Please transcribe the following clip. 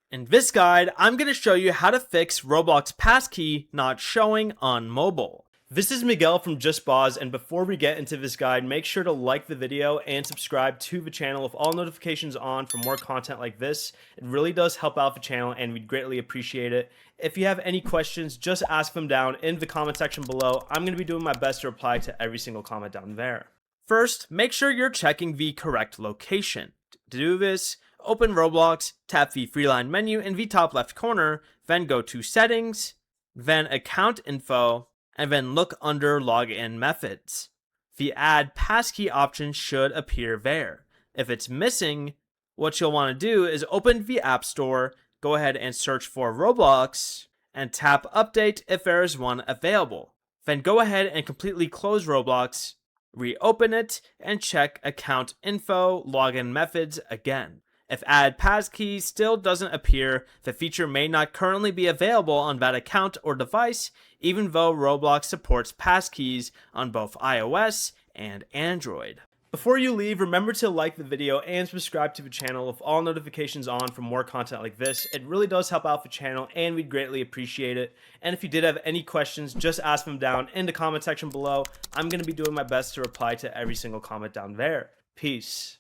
In this guide, I'm going to show you how to fix Roblox Passkey not showing on mobile. This is Miguel from Just Boz, and before we get into this guide, make sure to like the video and subscribe to the channel with all notifications on for more content like this. It really does help out the channel and we'd greatly appreciate it. If you have any questions, just ask them down in the comment section below. I'm going to be doing my best to reply to every single comment down there. First, make sure you're checking the correct location. To do this, open Roblox, tap the three line menu in the top left corner, then go to Settings, then Account Info, and then look under Login Methods. The Add Passkey option should appear there. If it's missing, what you'll want to do is open the App Store, go ahead and search for Roblox, and tap Update if there is one available. Then go ahead and completely close Roblox, reopen it, and check Account Info, Login Methods again. If Add Passkey still doesn't appear, the feature may not currently be available on that account or device, even though Roblox supports passkeys on both iOS and Android. Before you leave, remember to like the video and subscribe to the channel with all notifications on for more content like this. It really does help out the channel and we'd greatly appreciate it. And if you did have any questions, just ask them down in the comment section below. I'm going to be doing my best to reply to every single comment down there. Peace.